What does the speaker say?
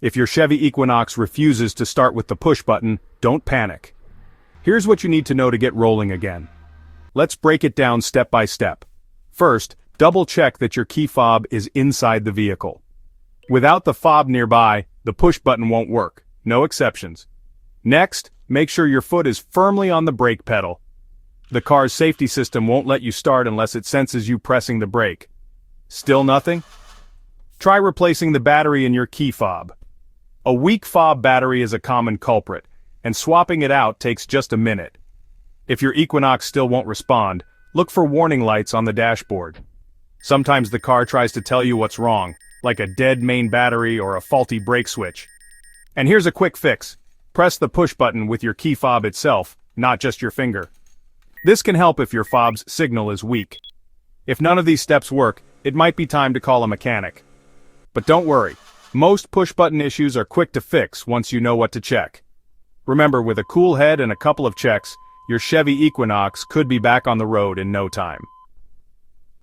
If your Chevy Equinox refuses to start with the push button, don't panic. Here's what you need to know to get rolling again. Let's break it down step by step. First, double-check that your key fob is inside the vehicle. Without the fob nearby, the push button won't work. No exceptions. Next, make sure your foot is firmly on the brake pedal. The car's safety system won't let you start unless it senses you pressing the brake. Still nothing? Try replacing the battery in your key fob. A weak fob battery is a common culprit, and swapping it out takes just a minute. If your Equinox still won't respond, look for warning lights on the dashboard. Sometimes the car tries to tell you what's wrong, like a dead main battery or a faulty brake switch. And here's a quick fix. Press the push button with your key fob itself, not just your finger. This can help if your fob's signal is weak. If none of these steps work, it might be time to call a mechanic. But don't worry, most push-button issues are quick to fix once you know what to check. Remember, with a cool head and a couple of checks, your Chevy Equinox could be back on the road in no time.